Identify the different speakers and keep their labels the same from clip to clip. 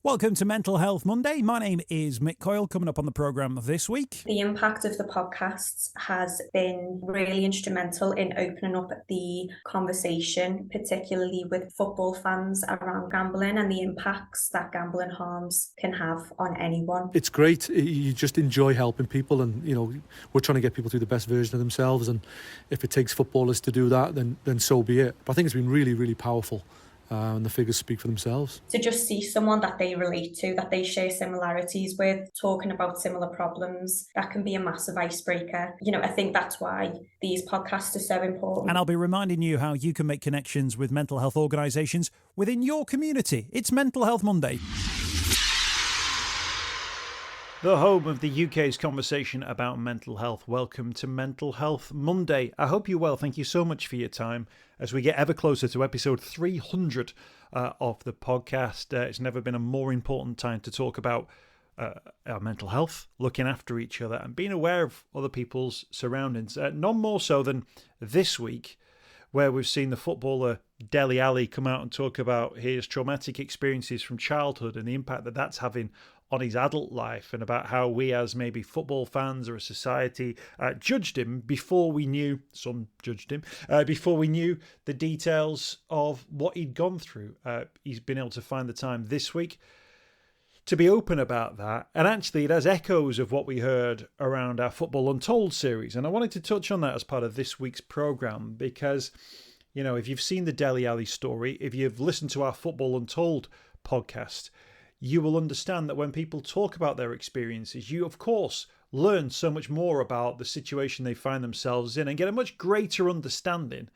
Speaker 1: Welcome to Mental Health Monday. My name is Mick Coyle. Coming up on the programme this week.
Speaker 2: The impact of the podcasts has been really instrumental in opening up the conversation, particularly with football fans around gambling and the impacts that gambling harms can have on anyone.
Speaker 3: It's great. You just enjoy helping people, and we're trying to get people to the best version of themselves, and if it takes footballers to do that, then so be it. But I think it's been really, really powerful. And the figures speak for themselves.
Speaker 2: To just see someone that they relate to, that they share similarities with, talking about similar problems, that can be a massive icebreaker. I think that's why these podcasts are so important.
Speaker 1: And I'll be reminding you how you can make connections with mental health organisations within your community. It's Mental Health Monday. The home of the UK's conversation about mental health. Welcome to Mental Health Monday. I hope you're well. Thank you so much for your time as we get ever closer to episode 300 of the podcast. It's never been a more important time to talk about our mental health, looking after each other and being aware of other people's surroundings. None more so than this week, where we've seen the footballer Dele Alli come out and talk about his traumatic experiences from childhood and the impact that that's having on his adult life, and about how we as maybe football fans or a society judged him before we knew, some judged him, before we knew the details of what he'd gone through. He's been able to find the time this week to be open about that, and actually it has echoes of what we heard around our Football Untold series, and I wanted to touch on that as part of this week's programme because, if you've seen the Dele Alli story, if you've listened to our Football Untold podcast, you will understand that when people talk about their experiences, you, of course, learn so much more about the situation they find themselves in and get a much greater understanding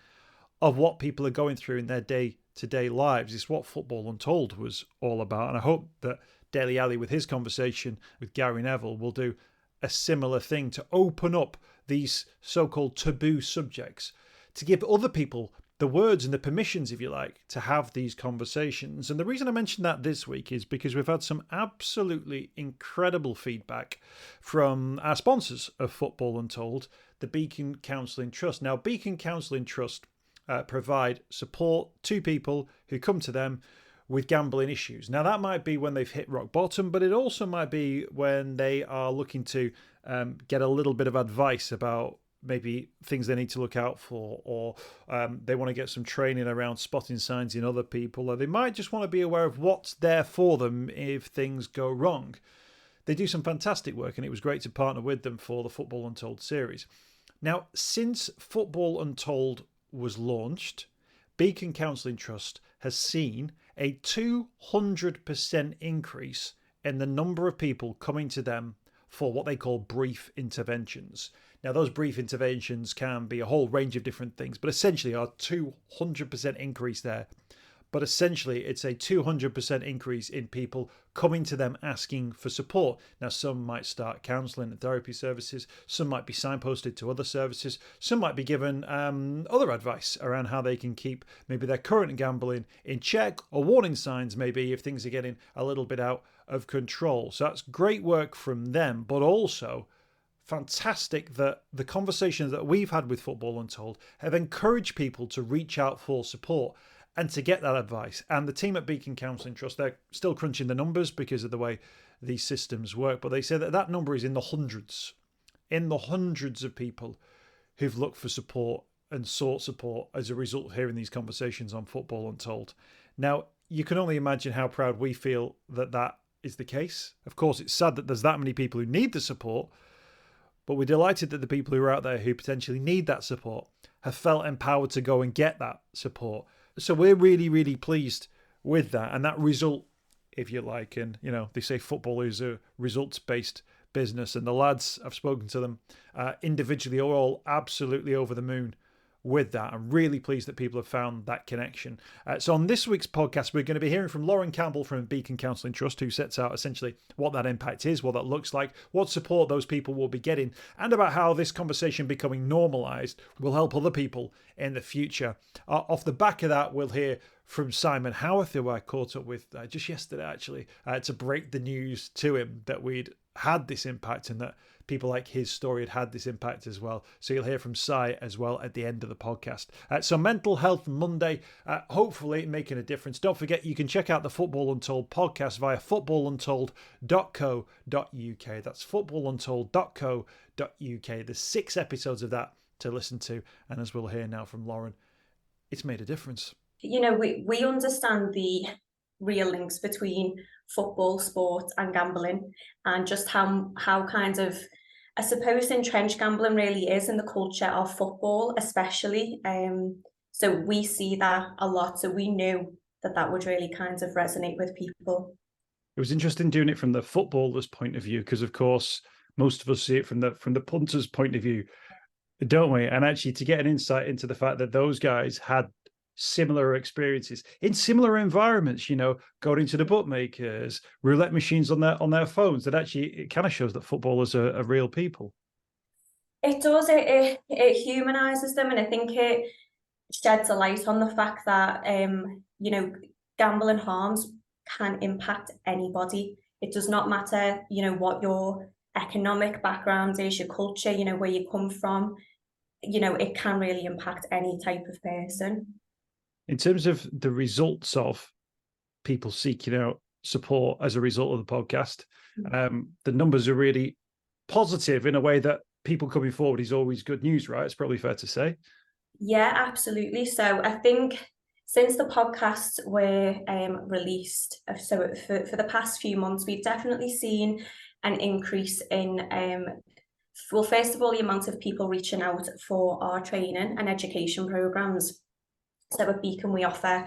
Speaker 1: of what people are going through in their day-to-day lives. It's what Football Untold was all about. And I hope that Dele Alli, with his conversation with Gary Neville, will do a similar thing to open up these so-called taboo subjects, to give other people the words and the permissions, if you like, to have these conversations. And the reason I mentioned that this week is because we've had some absolutely incredible feedback from our sponsors of Football Untold, the Beacon Counselling Trust. Now, Beacon Counselling Trust provide support to people who come to them with gambling issues. Now, that might be when they've hit rock bottom, but it also might be when they are looking to get a little bit of advice about maybe things they need to look out for, or they want to get some training around spotting signs in other people, or they might just want to be aware of what's there for them if things go wrong. They do some fantastic work, and it was great to partner with them for the Football Untold series. Now, since Football Untold was launched, Beacon Counselling Trust has seen a 200% increase in the number of people coming to them for what they call brief interventions. Now, those brief interventions can be a whole range of different things, but essentially a 200% increase there. But essentially, it's a 200% increase in people coming to them asking for support. Now, some might start counselling and therapy services. Some might be signposted to other services. Some might be given other advice around how they can keep maybe their current gambling in check, or warning signs maybe if things are getting a little bit out of control. So that's great work from them, but also fantastic that the conversations that we've had with Football Untold have encouraged people to reach out for support and to get that advice. And the team at Beacon Counselling Trust, they're still crunching the numbers because of the way these systems work, but they say that that number is in the hundreds of people who've looked for support and sought support as a result of hearing these conversations on Football Untold. Now, you can only imagine how proud we feel that that is the case. Of course, it's sad that there's that many people who need the support, but we're delighted that the people who are out there who potentially need that support have felt empowered to go and get that support. So we're really, really pleased with that. And that result, if you like, and, they say football is a results-based business. And the lads, I've spoken to them individually, are all absolutely over the moon with that. I'm really pleased that people have found that connection. So on this week's podcast, we're going to be hearing from Lauren Campbell from Beacon Counselling Trust, who sets out essentially what that impact is, what that looks like, what support those people will be getting, and about how this conversation becoming normalised will help other people in the future. Off the back of that, we'll hear from Simon Howarth, who I caught up with just yesterday, actually, to break the news to him that we'd had this impact, and that people like his story had this impact as well. So you'll hear from Si as well at the end of the podcast. So Mental Health Monday, hopefully making a difference. Don't forget, you can check out the Football Untold podcast via footballuntold.co.uk. That's footballuntold.co.uk. There's 6 episodes of that to listen to, and as we'll hear now from Lauren, it's made a difference.
Speaker 2: You know, we understand the real links between football, sport and gambling, and just how kind of, I suppose, entrenched gambling really is in the culture of football especially. So we see that a lot, so we knew that would really kind of resonate with people.
Speaker 1: It was interesting doing it from the footballer's point of view, because of course most of us see it from the punter's point of view, don't we? And actually to get an insight into the fact that those guys had similar experiences in similar environments, you know, going to the bookmakers, roulette machines on their phones, that actually it kind of shows that footballers are real people.
Speaker 2: It does. It humanizes them, and I think it sheds a light on the fact that you know, gambling harms can impact anybody. It does not matter, you know, what your economic background is, your culture, you know, where you come from. You know, it can really impact any type of person.
Speaker 1: In terms of the results of people seeking out support as a result of the podcast, the numbers are really positive in a way that people coming forward is always good news, right? It's probably fair to say. Yeah,
Speaker 2: absolutely. So I think since the podcasts were released, so for the past few months, we've definitely seen an increase in, well, first of all, the amount of people reaching out for our training and education programs. So at Beacon, we offer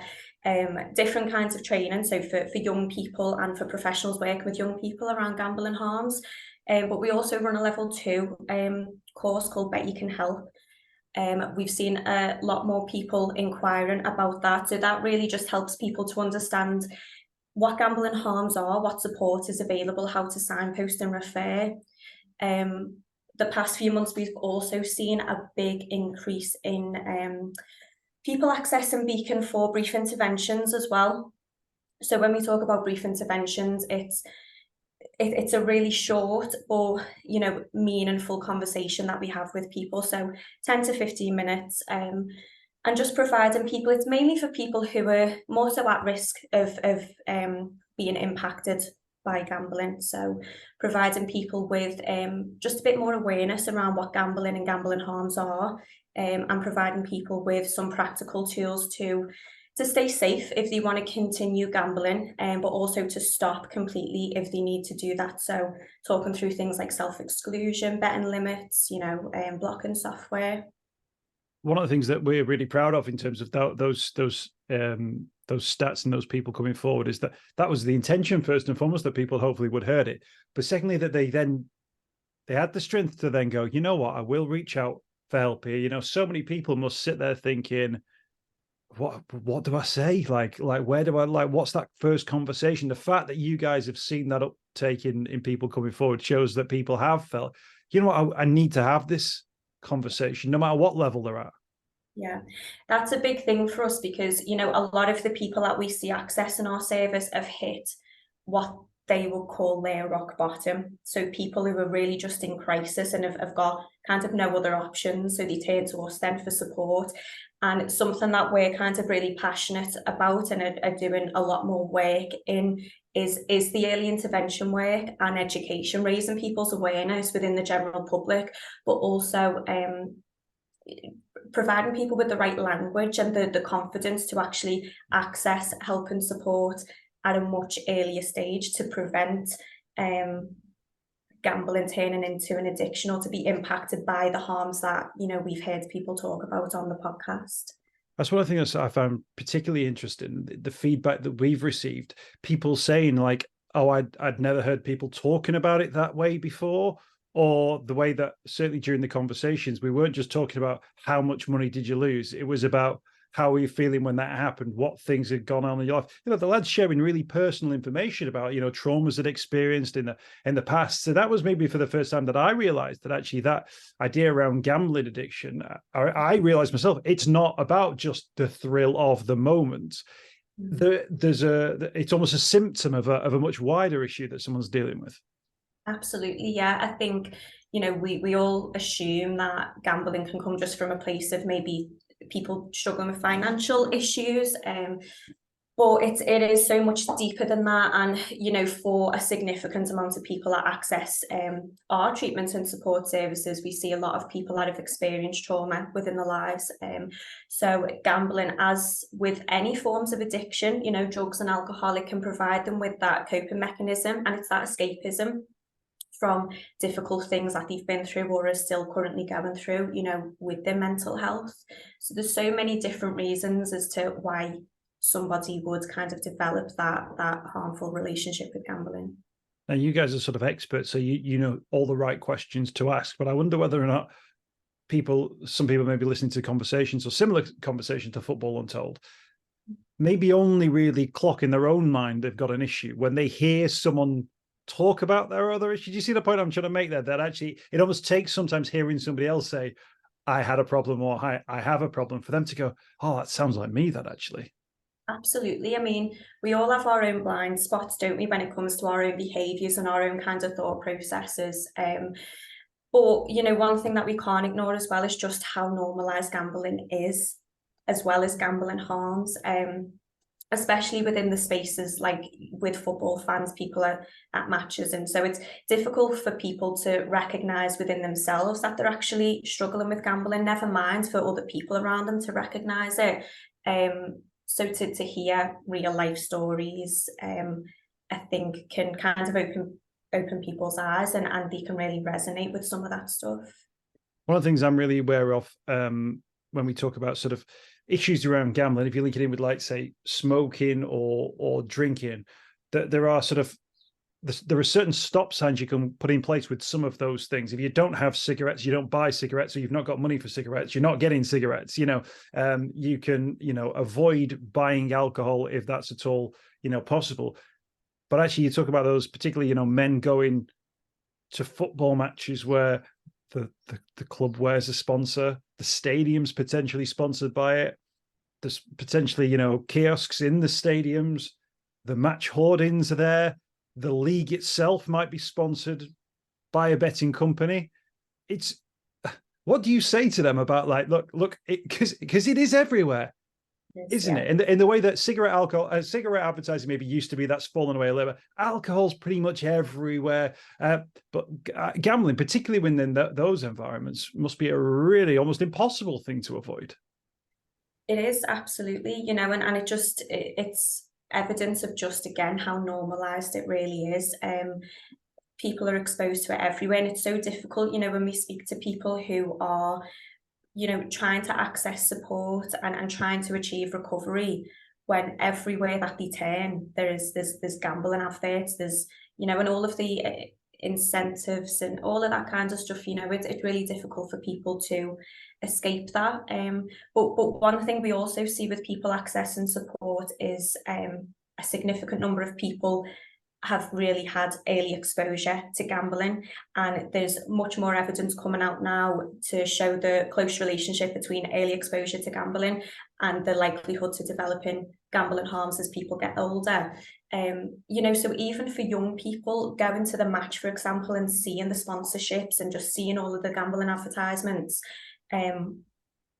Speaker 2: different kinds of training, so for young people and for professionals working with young people around gambling harms. But we also run a level 2 course called Bet You Can Help. We've seen a lot more people inquiring about that. So that really just helps people to understand what gambling harms are, what support is available, how to signpost and refer. The past few months, we've also seen a big increase in people accessing Beacon for brief interventions as well. So when we talk about brief interventions, it's a really short or, you know, meaningful conversation that we have with people. So 10 to 15 minutes, and just providing people, it's mainly for people who are more so at risk of being impacted by gambling. So providing people with just a bit more awareness around what gambling and gambling harms are, and providing people with some practical tools to stay safe if they want to continue gambling, but also to stop completely if they need to do that. So talking through things like self-exclusion, betting limits, you know, blocking software.
Speaker 1: One of the things that we're really proud of in terms of those stats and those people coming forward is that was the intention, first and foremost, that people hopefully would heard it. But secondly, that they had the strength to then go, you know what, I will reach out for help here. You know, so many people must sit there thinking, what do I say? Like where do I, like, what's that first conversation? The fact that you guys have seen that uptake in people coming forward shows that people have felt, you know what, I need to have this conversation no matter what level they're at.
Speaker 2: Yeah, that's a big thing for us, because, you know, a lot of the people that we see accessing our service have hit what they would call their rock bottom. So people who are really just in crisis and have got kind of no other options, so they turn to us then for support. And it's something that we're kind of really passionate about and are doing a lot more work in is the early intervention work and education, raising people's awareness within the general public, but also providing people with the right language and the confidence to actually access help and support at a much earlier stage to prevent gambling turning into an addiction or to be impacted by the harms that, you know, we've heard people talk about on the podcast.
Speaker 1: That's one of the things that I found particularly interesting, the feedback that we've received, people saying like, oh, I'd never heard people talking about it that way before, or the way that certainly during the conversations, we weren't just talking about how much money did you lose. It was about how were you feeling when that happened, what things had gone on in your life. You know, the lads sharing really personal information about, you know, traumas that experienced in the past. So that was maybe for the first time that I realized that actually that idea around gambling addiction, I realized myself, it's not about just the thrill of the moment. It's almost a symptom of a much wider issue that someone's dealing with.
Speaker 2: Absolutely, yeah. I think, we all assume that gambling can come just from a place of maybe people struggling with financial issues. But it is so much deeper than that. And, for a significant amount of people that access our treatment and support services, we see a lot of people that have experienced trauma within their lives. So gambling, as with any forms of addiction, drugs and alcohol, it can provide them with that coping mechanism, and it's that escapism from difficult things that they've been through or are still currently going through, with their mental health. So there's so many different reasons as to why somebody would kind of develop that harmful relationship with gambling.
Speaker 1: Now, you guys are sort of experts, so you know all the right questions to ask, but I wonder whether or not some people may be listening to conversations or similar conversations to Football Untold, maybe only really clock in their own mind they've got an issue when they hear someone talk about their other issue. Do you see the point I'm trying to make there? That actually it almost takes sometimes hearing somebody else say, I had a problem, or I have a problem, for them to go, oh, that sounds like me, that actually.
Speaker 2: Absolutely. I mean, we all have our own blind spots, don't we, when it comes to our own behaviours and our own kind of thought processes. But, one thing that we can't ignore as well is just how normalised gambling is, as well as gambling harms. Especially within the spaces like with football fans, people are at matches. And so it's difficult for people to recognise within themselves that they're actually struggling with gambling, never mind for other people around them to recognise it. So to hear real life stories, I think can kind of open people's eyes, and they can really resonate with some of that stuff.
Speaker 1: One of the things I'm really aware of when we talk about sort of issues around gambling, if you link it in with, like, say, smoking or drinking, that there are certain stop signs you can put in place with some of those things. If you don't have cigarettes, you don't buy cigarettes, or you've not got money for cigarettes, you're not getting cigarettes. You can avoid buying alcohol if that's at all possible. But actually, you talk about those, particularly men going to football matches where the club wears a sponsor, the stadium's potentially sponsored by it. There's potentially, kiosks in the stadiums. The match hoardings are there. The league itself might be sponsored by a betting company. What do you say to them about, like, look, because it is everywhere, isn't it? In the way that cigarette advertising maybe used to be, that's fallen away a little bit. Alcohol's pretty much everywhere, but gambling, particularly within those environments, must be a really almost impossible thing to avoid.
Speaker 2: It is, absolutely, and it's evidence of just, again, how normalized it really is. People are exposed to it everywhere, and it's so difficult, when we speak to people who are, trying to access support and trying to achieve recovery, when everywhere that they turn, there's gambling adverts, there's, and all of the incentives and all of that kind of stuff, it's really difficult for people to escape that. But one thing we also see with people accessing support is a significant number of people have really had early exposure to gambling, and there's much more evidence coming out now to show the close relationship between early exposure to gambling and the likelihood to developing gambling harms as people get older. So even for young people going to the match, for example, and seeing the sponsorships and just seeing all of the gambling advertisements,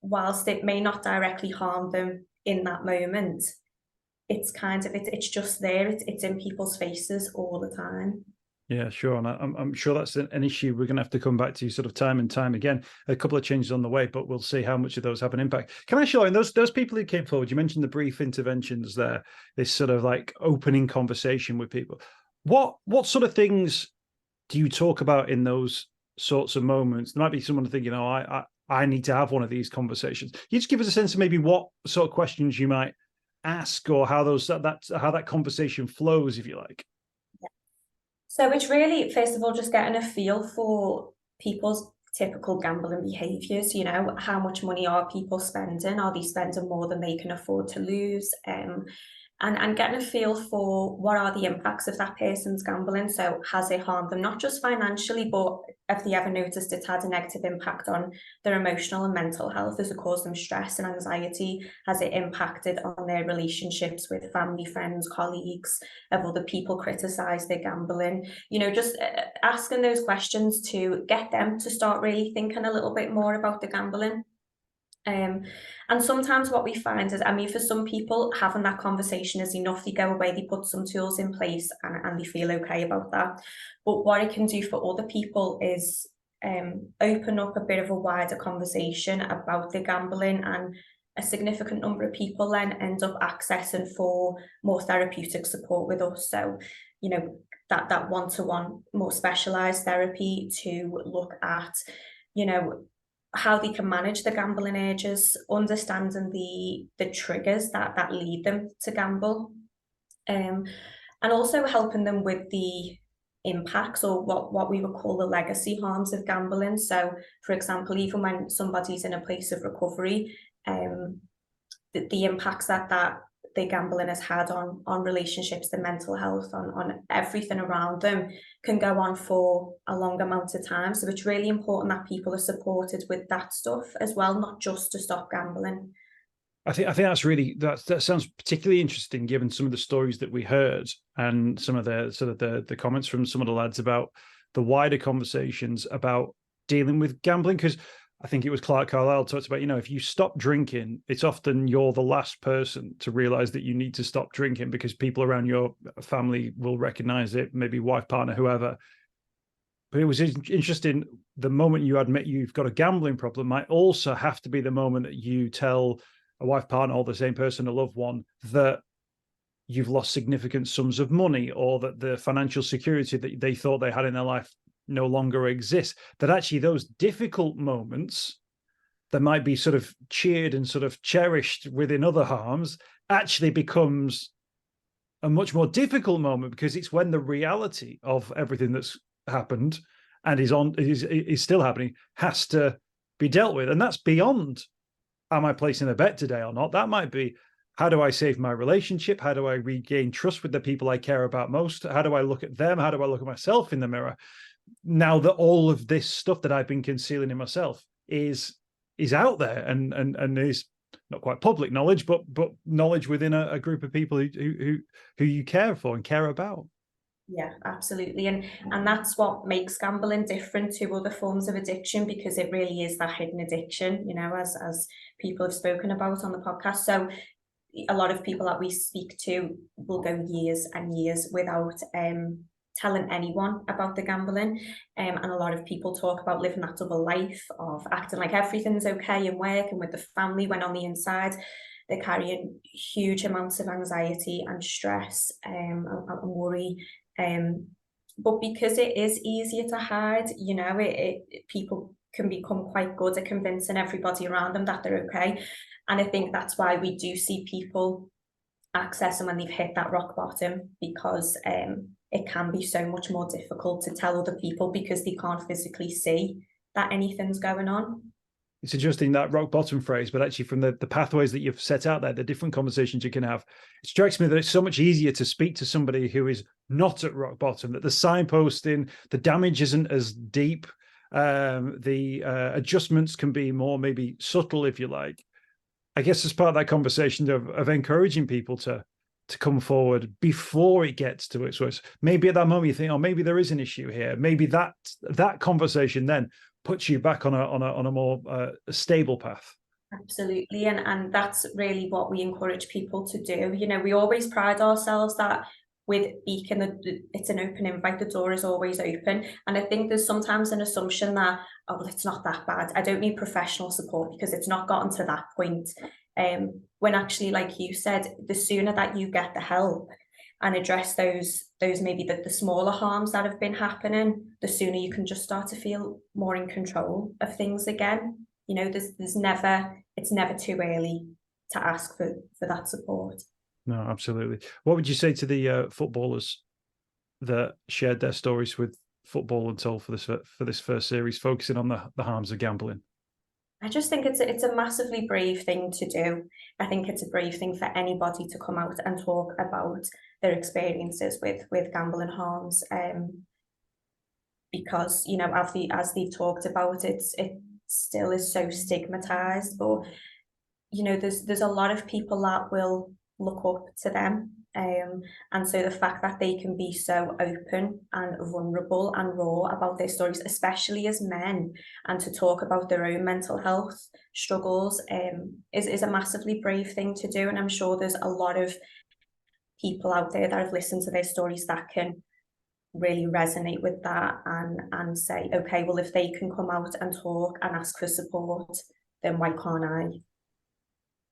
Speaker 2: whilst it may not directly harm them in that moment, it's kind of it's just there. It's in people's faces all the time.
Speaker 1: Yeah, sure. And I'm sure that's an issue we're going to have to come back to sort of time and time again. A couple of changes on the way, but we'll see how much of those have an impact. Can I show, and those people who came forward, you mentioned the brief interventions there, this sort of like opening conversation with people. What sort of things do you talk about in those sorts of moments? There might be someone thinking, I need to have one of these conversations. Can you just give us a sense of maybe what sort of questions you might ask, or how that conversation flows, if you like?
Speaker 2: So it's really, first of all, just getting a feel for people's typical gambling behaviours. How much money are people spending? Are they spending more than they can afford to lose? and getting a feel for what are the impacts of that person's gambling. So has it harmed them, not just financially, but have they ever noticed it's had a negative impact on their emotional and mental health? Has it caused them stress and anxiety? Has it impacted on their relationships with family, friends, colleagues? Have other people criticised their gambling? You know, just asking those questions to get them to start really thinking a little bit more about the gambling. And sometimes what we find is, I mean, for some people, having that conversation is enough. They go away, they put some tools in place, and they feel okay about that. But what it can do for other people is open up a bit of a wider conversation about the gambling, and a significant number of people then end up accessing for more therapeutic support with us. So, you know, that one-to-one, more specialised therapy to look at, you know, how they can manage the gambling urges, understanding the triggers that lead them to gamble, and also helping them with the impacts, or what we would call the legacy harms of gambling. So, for example, even when somebody's in a place of recovery, the impacts that the gambling has had on relationships, the mental health, on everything around them, can go on for a long amount of time. So it's really important that people are supported with that stuff as well, not just to stop gambling.
Speaker 1: I think that's really that sounds particularly interesting, given some of the stories that we heard and some of the sort of the comments from some of the lads about the wider conversations about dealing with gambling. Because I think it was Clark Carlisle talked about, you know, if you stop drinking, it's often you're the last person to realize that you need to stop drinking, because people around your family will recognize it, maybe wife, partner, whoever. But it was interesting, the moment you admit you've got a gambling problem might also have to be the moment that you tell a wife, partner, or the same person, a loved one, that you've lost significant sums of money, or that the financial security that they thought they had in their life no longer exists. That actually those difficult moments that might be sort of cheered and sort of cherished within other harms actually becomes a much more difficult moment, because it's when the reality of everything that's happened and is still happening has to be dealt with. And that's beyond, am I placing a bet today or not? That might be, how do I save my relationship? How do I regain trust with the people I care about most? How do I look at them? How do I look at myself in the mirror? Now that all of this stuff that I've been concealing in myself is out there and is not quite public knowledge, but knowledge within a group of people who you care for and care about.
Speaker 2: Yeah, absolutely. And that's what makes gambling different to other forms of addiction, because it really is that hidden addiction, you know, as people have spoken about on the podcast. So a lot of people that we speak to will go years and years without telling anyone about the gambling. And a lot of people talk about living that double life of acting like everything's okay in work and with the family, when on the inside they're carrying huge amounts of anxiety and stress and worry. But because it is easier to hide, you know, people can become quite good at convincing everybody around them that they're okay. And I think that's why we do see people accessing when they've hit that rock bottom, because it can be so much more difficult to tell other people, because they can't physically see that anything's going on.
Speaker 1: It's interesting, that rock bottom phrase, but actually from the pathways that you've set out there, the different conversations you can have, it strikes me that it's so much easier to speak to somebody who is not at rock bottom, that the signposting, the damage isn't as deep, the adjustments can be more maybe subtle, if you like. I guess as part of that conversation of encouraging people to come forward before it gets to its worst. Maybe at that moment you think, oh, maybe there is an issue here. Maybe that conversation then puts you back on a more stable path.
Speaker 2: Absolutely, and that's really what we encourage people to do. You know, we always pride ourselves that with Beacon, it's an open invite, the door is always open. And I think there's sometimes an assumption that, oh, well, it's not that bad, I don't need professional support because it's not gotten to that point. When actually, like you said, the sooner that you get the help and address those maybe the smaller harms that have been happening, the sooner you can just start to feel more in control of things again. You know, it's never too early to ask for that support.
Speaker 1: No, absolutely. What would you say to the footballers that shared their stories with Football Untold for this first series, focusing on the harms of gambling?
Speaker 2: I just think it's a massively brave thing to do. I think it's a brave thing for anybody to come out and talk about their experiences with gambling harms. Because, you know, as they've talked about it still is so stigmatized. But, you know, there's a lot of people that will look up to them. And so the fact that they can be so open and vulnerable and raw about their stories, especially as men, and to talk about their own mental health struggles, is a massively brave thing to do. And I'm sure there's a lot of people out there that have listened to their stories that can really resonate with that and say, okay, well, if they can come out and talk and ask for support, then why can't I?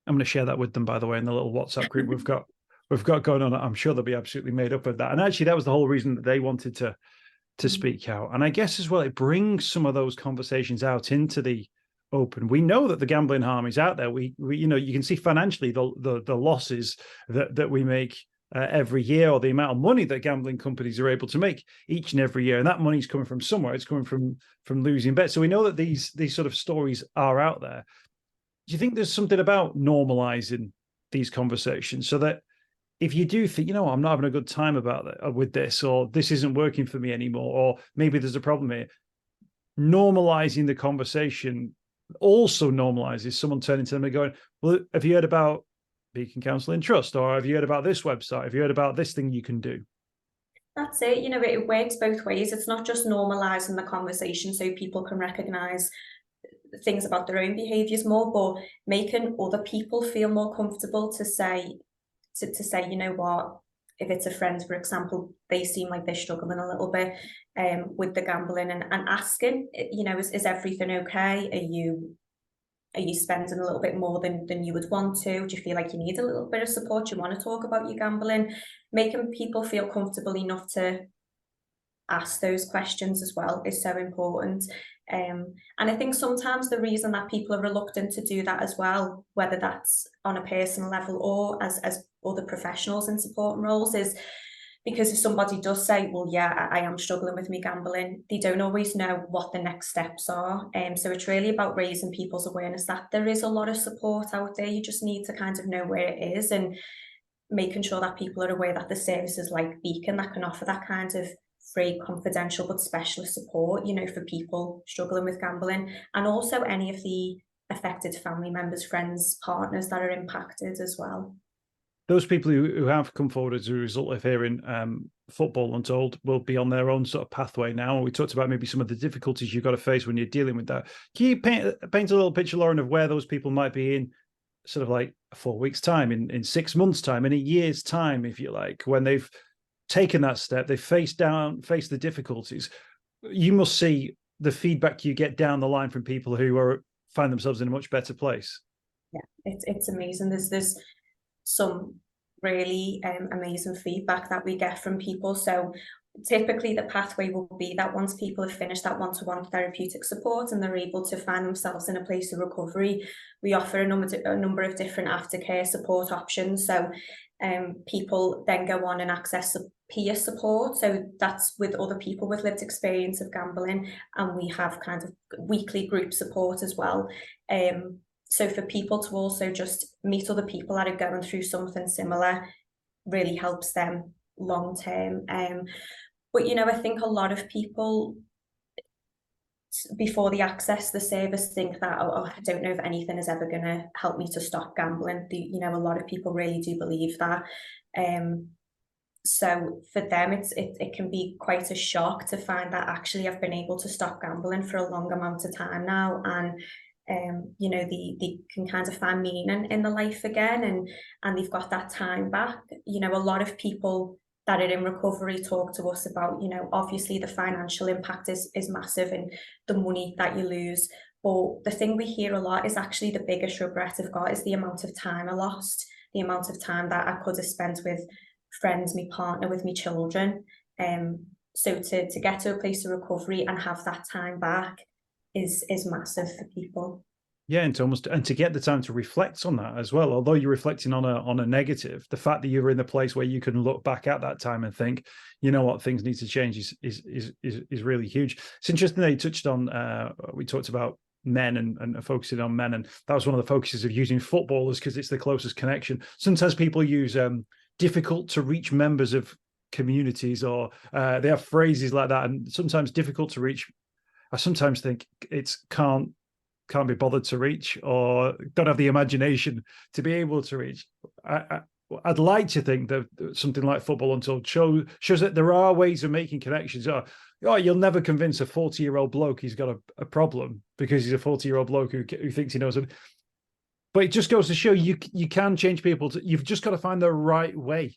Speaker 1: I'm going to share that with them, by the way, in the little WhatsApp group we've got going on. I'm sure they'll be absolutely made up of that. And actually, that was the whole reason that they wanted to speak out. And I guess as well, it brings some of those conversations out into the open. We know that the gambling harm is out there. We you know, you can see financially the losses that we make every year, or the amount of money that gambling companies are able to make each and every year, and that money's coming from somewhere. It's coming from losing bets. So we know that these sort of stories are out there. Do you think there's something about normalizing these conversations so that if you do think, you know, I'm not having a good time with this, or this isn't working for me anymore, or maybe there's a problem here, normalizing the conversation also normalizes someone turning to them and going, well, have you heard about Beacon Counselling Trust? Or have you heard about this website? Have you heard about this thing you can do?
Speaker 2: That's it. You know, it works both ways. It's not just normalizing the conversation so people can recognize things about their own behaviors more, but making other people feel more comfortable to say, you know what, if it's a friend, for example, they seem like they're struggling a little bit with the gambling, and asking, you know, is everything okay? Are you spending a little bit more than you would want to? Do you feel like you need a little bit of support? Do you want to talk about your gambling? Making people feel comfortable enough to ask those questions as well is so important. And I think sometimes the reason that people are reluctant to do that as well, whether that's on a personal level or as other professionals in supporting roles, is because if somebody does say, well, yeah, I am struggling with me gambling, they don't always know what the next steps are. So it's really about raising people's awareness that there is a lot of support out there. You just need to kind of know where it is, and making sure that people are aware that the services like Beacon that can offer that kind of free, confidential but specialist support, you know, for people struggling with gambling, and also any of the affected family members, friends, partners that are impacted as well.
Speaker 1: Those people who have come forward as a result of hearing Football Untold will be on their own sort of pathway now. We talked about maybe some of the difficulties you've got to face when you're dealing with that. Can you paint a little picture, Lauren, of where those people might be in sort of like 4 weeks' time, in 6 months' time, in a year's time, if you like, when they've taken that step, they've faced the difficulties? You must see the feedback you get down the line from people who find themselves in a much better place.
Speaker 2: Yeah, it's amazing. There's some really amazing feedback that we get from people. So typically the pathway will be that once people have finished that one-to-one therapeutic support and they're able to find themselves in a place of recovery, we offer a number of different aftercare support options. So people then go on and access peer support. So that's with other people with lived experience of gambling. And we have kind of weekly group support as well. So for people to also just meet other people that are going through something similar really helps them long term. But, you know, I think a lot of people, before they access the service, think that, oh, I don't know if anything is ever going to help me to stop gambling. You know, a lot of people really do believe that. So for them, it can be quite a shock to find that actually I've been able to stop gambling for a long amount of time now, and you know, they can kind of find meaning in the life again, and they've got that time back. You know, a lot of people that are in recovery talk to us about, you know, obviously the financial impact is massive and the money that you lose. But the thing we hear a lot is actually the biggest regret I've got is the amount of time I lost, the amount of time that I could have spent with friends, my partner, with my children. So to get to a place of recovery and have that time back is massive for people.
Speaker 1: Yeah, and to get the time to reflect on that as well. Although you're reflecting on a negative, the fact that you're in the place where you can look back at that time and think, you know what, things need to change is really huge. It's interesting that you touched on. We talked about men and focusing on men. And that was one of the focuses of using footballers because it's the closest connection. Sometimes people use difficult to reach members of communities, or they have phrases like that. And sometimes difficult to reach, I sometimes think it's can't be bothered to reach, or don't have the imagination to be able to reach. I'd like to think that something like Football Untold shows that there are ways of making connections. Oh, you'll never convince a 40-year-old bloke he's got a problem because he's a 40-year-old bloke who thinks he knows it. But it just goes to show you can change people. You've just got to find the right way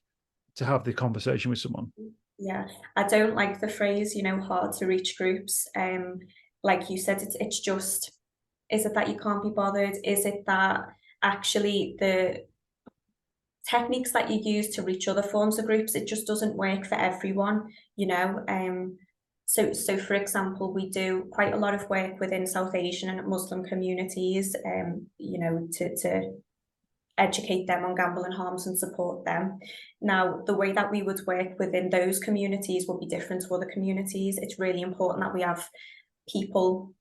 Speaker 1: to have the conversation with someone.
Speaker 2: Yeah, I don't like the phrase, hard to reach groups. Like you said, it's just, is it that you can't be bothered? Is it that actually the techniques that you use to reach other forms of groups, it just doesn't work for everyone, So for example, we do quite a lot of work within South Asian and Muslim communities, to educate them on gambling harms and support them. Now, the way that we would work within those communities will be different to other communities. It's really important that we have people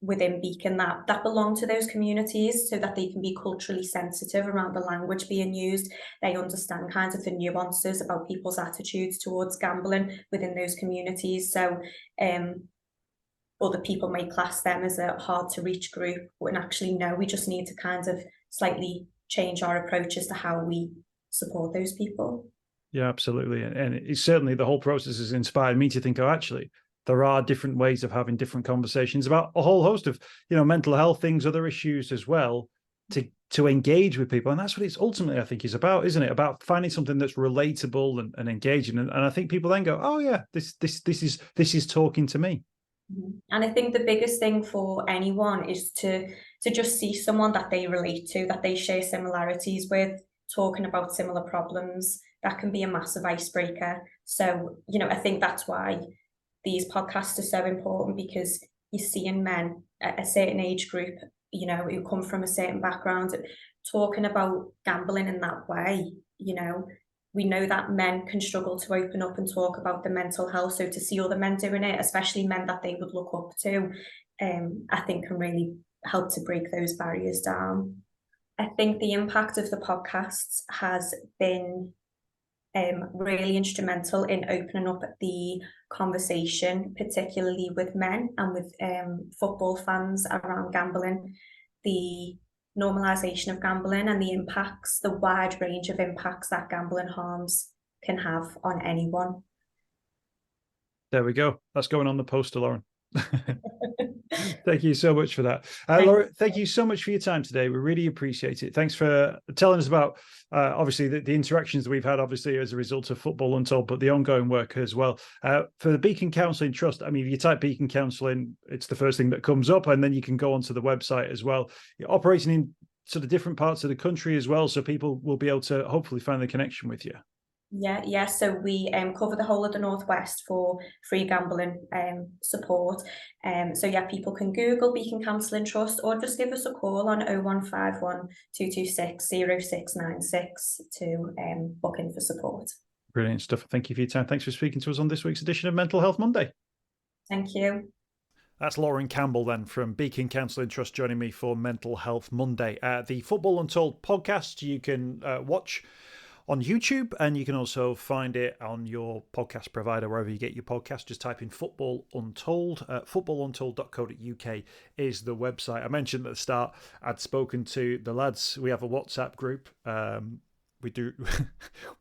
Speaker 2: within Beacon that belong to those communities, so that they can be culturally sensitive around the language being used. They understand kind of the nuances about people's attitudes towards gambling within those communities. So other people may class them as a hard to reach group, when actually no, we just need to kind of slightly change our approaches to how we support those people.
Speaker 1: Yeah, absolutely. And it's certainly, the whole process has inspired me to think, actually, there are different ways of having different conversations about a whole host of, mental health things, other issues as well, to engage with people. And that's what it's ultimately, I think, is about, isn't it? About finding something that's relatable and engaging. And I think people then go, oh yeah, this is talking to me.
Speaker 2: And I think the biggest thing for anyone is to just see someone that they relate to, that they share similarities with, talking about similar problems. That can be a massive icebreaker. So, I think that's why these podcasts are so important, because you're seeing men at a certain age group, who come from a certain background, talking about gambling in that way. We know that men can struggle to open up and talk about their mental health. So to see other men doing it, especially men that they would look up to, I think can really help to break those barriers down. I think the impact of the podcasts has been really instrumental in opening up the conversation, particularly with men and with football fans, around gambling, the normalization of gambling and the wide range of impacts that gambling harms can have on anyone.
Speaker 1: There we go. That's going on the poster, Lauren. Thank you so much for that. Laura, thank you so much for your time today. We really appreciate it. Thanks for telling us about, obviously, the interactions that we've had, obviously, as a result of Football Untold, but the ongoing work as well. For the Beacon Counselling Trust, if you type Beacon Counselling, it's the first thing that comes up, and then you can go onto the website as well. You're operating in sort of different parts of the country as well, so people will be able to hopefully find the connection with you.
Speaker 2: Yeah. So we cover the whole of the Northwest for free gambling support. So yeah, people can Google Beacon Counselling Trust, or just give us a call on 0151 226 0696 to book in for support.
Speaker 1: Brilliant stuff. Thank you for your time. Thanks for speaking to us on this week's edition of Mental Health Monday.
Speaker 2: Thank you.
Speaker 1: That's Lauren Campbell then from Beacon Counselling Trust joining me for Mental Health Monday. The Football Untold podcast you can watch on YouTube, and you can also find it on your podcast provider, wherever you get your podcast. Just type in Football Untold. Footballuntold.co.uk is the website. I mentioned at the start I'd spoken to the lads. We have a WhatsApp group.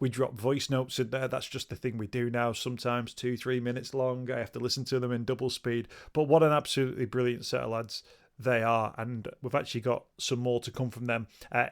Speaker 1: We drop voice notes in there. That's just the thing we do now, sometimes 2-3 minutes long. I have to listen to them in double speed. But what an absolutely brilliant set of lads they are, and we've actually got some more to come from them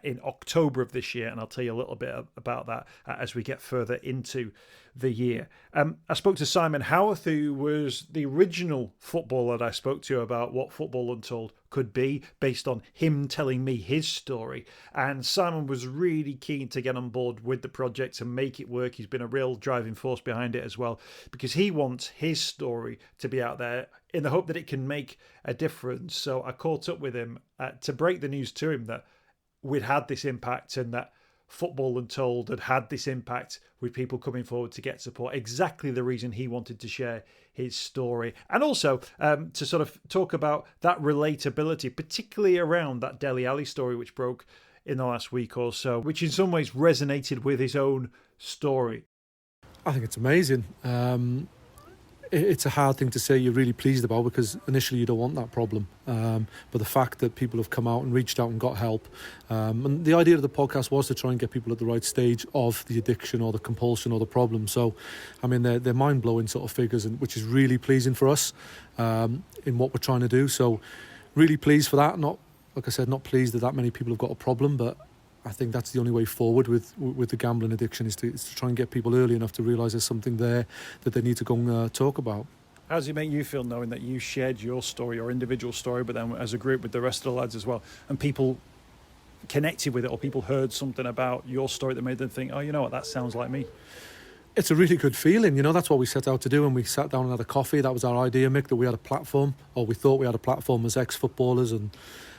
Speaker 1: in October of this year, and I'll tell you a little bit about that as we get further into the year. I spoke to Simon Howarth, who was the original footballer that I spoke to about what Football Untold could be, based on him telling me his story. And Simon was really keen to get on board with the project and make it work. He's been a real driving force behind it as well, because he wants his story to be out there in the hope that it can make a difference. So I caught up with him to break the news to him that we'd had this impact, and that Football Untold had this impact with people coming forward to get support. Exactly the reason he wanted to share his story. And also to sort of talk about that relatability, particularly around that Dele Alli story, which broke in the last week or so, which in some ways resonated with his own story.
Speaker 3: I think it's amazing. It's a hard thing to say you're really pleased about, because initially you don't want that problem. But the fact that people have come out and reached out and got help. And the idea of the podcast was to try and get people at the right stage of the addiction or the compulsion or the problem. So, I mean, they're mind-blowing sort of figures, which is really pleasing for us in what we're trying to do. So really pleased for that. Not, like I said, not pleased that many people have got a problem, but I think that's the only way forward with the gambling addiction is to try and get people early enough to realise there's something there that they need to go and talk about.
Speaker 1: How does it make you feel knowing that you shared your story, your individual story, but then as a group with the rest of the lads as well, and people connected with it, or people heard something about your story that made them think, oh, you know what, that sounds like me?
Speaker 3: It's a really good feeling, you know. That's what we set out to do when we sat down and had a coffee. That was our idea, Mick, that we had a platform, or we thought we had a platform as ex-footballers and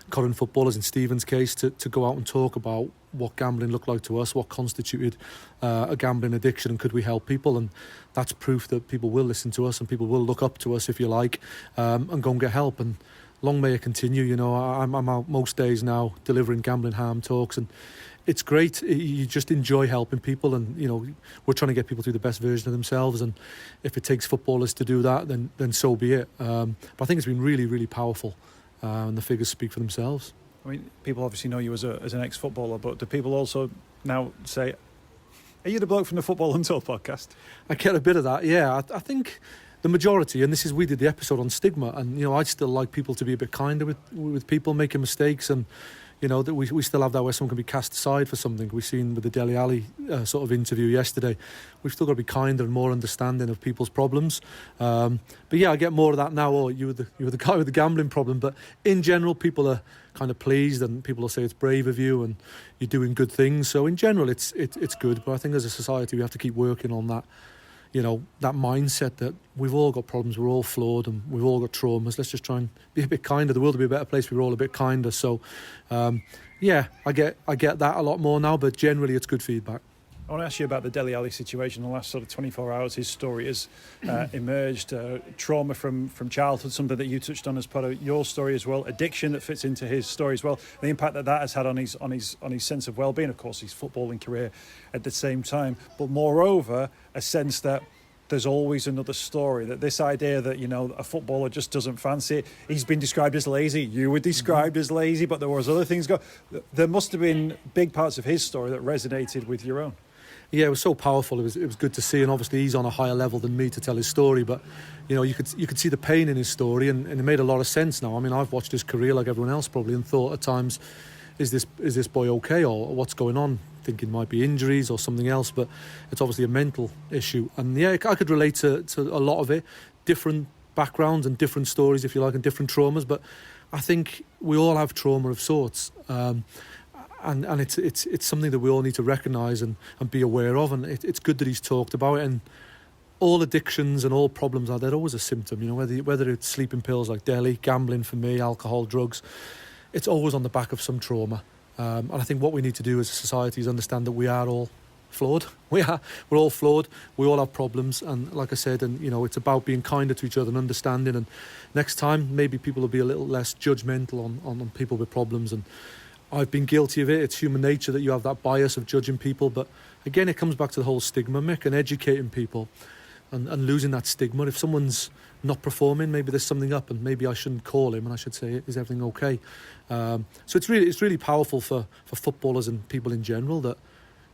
Speaker 3: current footballers, in Stephen's case, to go out and talk about what gambling looked like to us, what constituted a gambling addiction, and could we help people. And that's proof that people will listen to us and people will look up to us, if you like, and go and get help. And long may it continue. You know, I'm out most days now delivering gambling harm talks, and it's great. You just enjoy helping people, and you know, we're trying to get people to the best version of themselves, and if it takes footballers to do that, then so be it. But I think it's been really, really powerful. And the figures speak for themselves.
Speaker 1: I mean, people obviously know you as an ex-footballer, but do people also now say, are you the bloke from the Football Untold podcast?
Speaker 3: I get a bit of that, yeah. I think the majority, and we did the episode on stigma, and you know, I'd still like people to be a bit kinder with people making mistakes, and you know, that we still have that where someone can be cast aside for something. We've seen with the Dele Alli sort of interview yesterday. We've still got to be kinder and more understanding of people's problems. But yeah, I get more of that now. Oh, you were the guy with the gambling problem. But in general, people are kind of pleased, and people will say it's brave of you and you're doing good things. So in general, it's good. But I think as a society, we have to keep working on that. You know, that mindset that we've all got problems, we're all flawed, and we've all got traumas. Let's just try and be a bit kinder. The world will be a better place if we're all a bit kinder. So, yeah, I get that a lot more now, but generally it's good feedback.
Speaker 1: I want to ask you about the Dele Alli situation. In the last sort of 24 hours, his story has emerged. Trauma from childhood, something that you touched on as part of your story as well. Addiction that fits into his story as well. The impact that has had on his sense of well-being. Of course, his footballing career at the same time. But moreover, a sense that there's always another story. That this idea that, you know, a footballer just doesn't fancy it. He's been described as lazy. You were described as lazy, but there was other things go. There must have been big parts of his story that resonated with your own.
Speaker 3: Yeah, it was so powerful. It was good to see, and obviously he's on a higher level than me to tell his story. But you know, you could see the pain in his story, and it made a lot of sense now. I mean, I've watched his career like everyone else probably, and thought at times, is this boy okay, or what's going on? Thinking it might be injuries or something else, but it's obviously a mental issue. And yeah, I could relate to a lot of it, different backgrounds and different stories, if you like, and different traumas. But I think we all have trauma of sorts. And it's something that we all need to recognise and be aware of, and it's good that he's talked about it. And all addictions and all problems they're always a symptom, you know, whether it's sleeping pills like Dele, gambling for me, alcohol, drugs, it's always on the back of some trauma. And I think what we need to do as a society is understand that we are all flawed. We're all flawed. We all have problems, and like I said, and you know, it's about being kinder to each other and understanding. And next time, maybe people will be a little less judgmental on people with problems. And I've been guilty of it. It's human nature that you have that bias of judging people. But again, it comes back to the whole stigma, Mick, and educating people and losing that stigma. If someone's not performing, maybe there's something up, and maybe I shouldn't call him and I should say, is everything okay? So it's really powerful for footballers and people in general that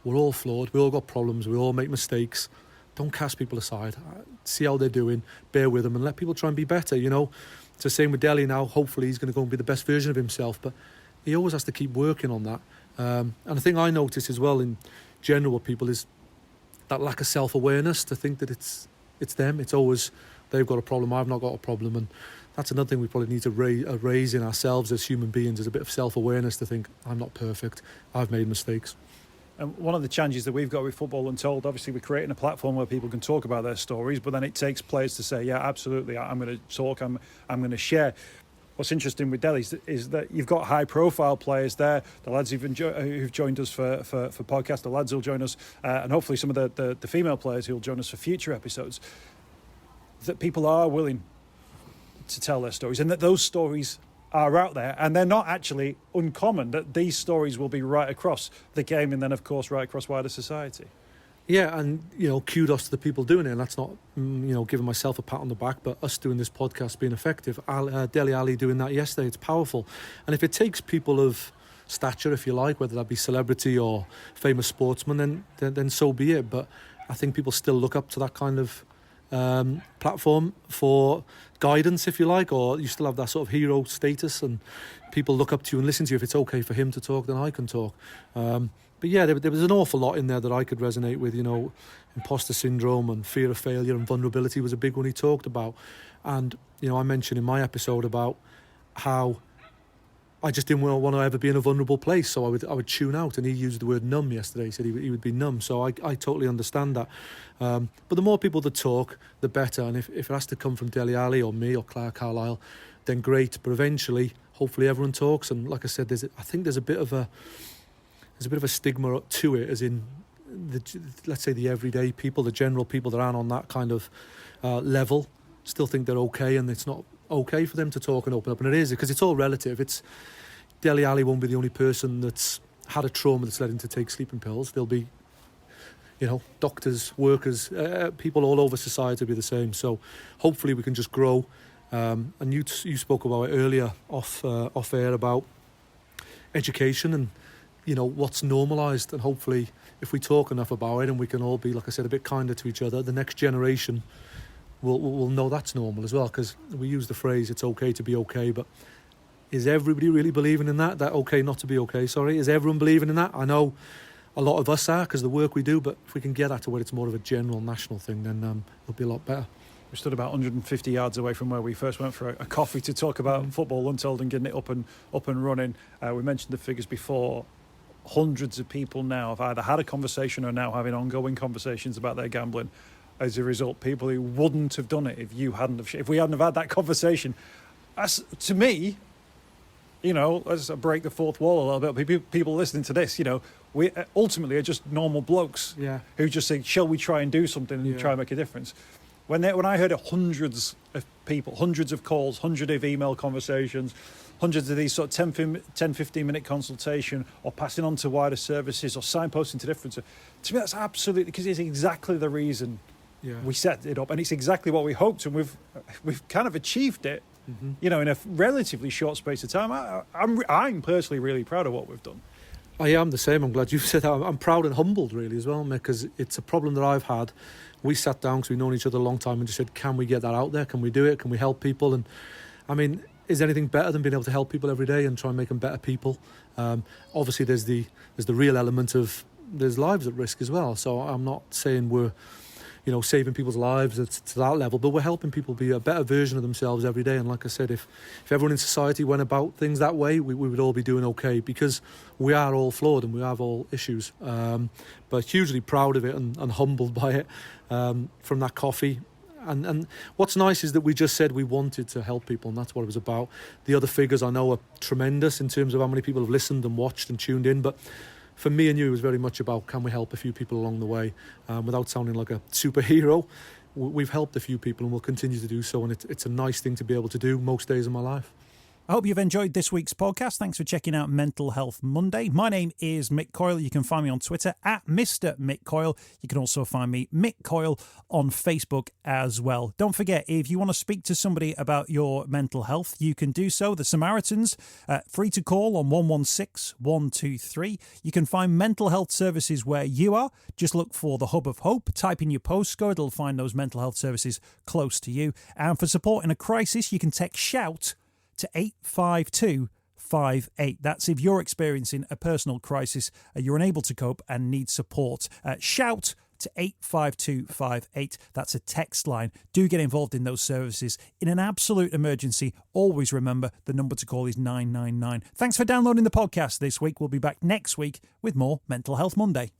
Speaker 3: we're all flawed. We all got problems. We all make mistakes. Don't cast people aside. See how they're doing. Bear with them and let people try and be better, you know. It's the same with Dele now. Hopefully he's going to go and be the best version of himself. But he always has to keep working on that. And the thing I notice as well in general with people is that lack of self-awareness, to think that it's them. It's always they've got a problem, I've not got a problem. And that's another thing we probably need to raise in ourselves as human beings, is a bit of self-awareness to think, I'm not perfect, I've made mistakes.
Speaker 1: And one of the challenges that we've got with Football Untold, obviously we're creating a platform where people can talk about their stories, but then it takes players to say, yeah, absolutely, I'm going to talk, I'm going to share. what's interesting with Delhi is that you've got high-profile players there. The lads who've joined us for podcasts, the lads who'll join us, and hopefully some of the female players who'll join us for future episodes. That people are willing to tell their stories, and that those stories are out there, and they're not actually uncommon. That these stories will be right across the game, and then of course right across wider society.
Speaker 3: Yeah, and kudos to the people doing it. And that's not giving myself a pat on the back, but us doing this podcast being effective. Dele Alli doing that yesterday, it's powerful. And if it takes people of stature, if you like, whether that be celebrity or famous sportsman, then so be it. But I think people still look up to that kind of platform for guidance, if you like, or you still have that sort of hero status, and people look up to you and listen to you. If it's okay for him to talk, then I can talk. But yeah, there was an awful lot in there that I could resonate with. Imposter syndrome and fear of failure and vulnerability was a big one he talked about. And I mentioned in my episode about how I just didn't want to ever be in a vulnerable place, so I would tune out. And he used the word numb yesterday. He said he would be numb. So I totally understand that. But the more people that talk, the better. And if it has to come from Dele Alli or me or Claire Carlisle, then great. But eventually, hopefully, everyone talks. And like I said, I think there's a bit of a stigma to it, as in let's say the everyday people, the general people that aren't on that kind of level, still think they're okay, and it's not okay for them to talk and open up. And it is, because it's all relative. Dele Alli won't be the only person that's had a trauma that's led him to take sleeping pills. There'll be, doctors, workers, people all over society will be the same. So hopefully we can just grow. And you spoke about it earlier off air about education and what's normalised, and hopefully if we talk enough about it and we can all be, like I said, a bit kinder to each other, the next generation will know that's normal as well. Because we use the phrase it's okay to be okay, but is everybody really believing in that okay not to be okay? Sorry, is everyone believing in that? I know a lot of us are, because the work we do, but if we can get that to where it's more of a general national thing, then it'll be a lot better.
Speaker 1: We stood about 150 yards away from where we first went for a coffee to talk about Football Untold and getting it up and running. We mentioned the figures before. Hundreds of people now have either had a conversation or now having ongoing conversations about their gambling. As a result, people who wouldn't have done it if we hadn't have had that conversation. To me, let's break the fourth wall a little bit. People listening to this, we ultimately are just normal blokes who just say, shall we try and do something and try and make a difference? When I heard hundreds of people, hundreds of calls, hundreds of email conversations, hundreds of these sort of 10-15 minute consultation, or passing on to wider services, or signposting to different. To me, that's absolutely, because it's exactly the reason we set it up, and it's exactly what we hoped, and we've kind of achieved it, in a relatively short space of time. I'm personally really proud of what we've done.
Speaker 3: I am the same. I'm glad you've said that. I'm proud and humbled, really, as well, Mick, because it's a problem that I've had. We sat down, because we've known each other a long time, and just said, can we get that out there? Can we do it? Can we help people? And I mean, is anything better than being able to help people every day and try and make them better people? Obviously, there's the real element of there's lives at risk as well. So I'm not saying we're saving people's lives to that level, but we're helping people be a better version of themselves every day. And like I said, if everyone in society went about things that way, we would all be doing okay, because we are all flawed and we have all issues. But hugely proud of it and humbled by it from that coffee. And what's nice is that we just said we wanted to help people, and that's what it was about. The other figures I know are tremendous in terms of how many people have listened and watched and tuned in, but for me and you, it was very much about, can we help a few people along the way? Without sounding like a superhero, we've helped a few people and we'll continue to do so, and it's a nice thing to be able to do most days of my life.
Speaker 1: I hope you've enjoyed this week's podcast. Thanks for checking out Mental Health Monday. My name is Mick Coyle. You can find me on Twitter at Mr. Mick Coyle. You can also find me, Mick Coyle, on Facebook as well. Don't forget, if you want to speak to somebody about your mental health, you can do so. The Samaritans, free to call on 116 123. You can find mental health services where you are. Just look for the Hub of Hope. Type in your postcode. It'll find those mental health services close to you. And for support in a crisis, you can text SHOUT to 85258. That's if you're experiencing a personal crisis, you're unable to cope and need support. Shout to 85258. That's a text line. Do get involved in those services. In an absolute emergency, always remember the number to call is 999. Thanks for downloading the podcast this week. We'll be back next week with more Mental Health Monday.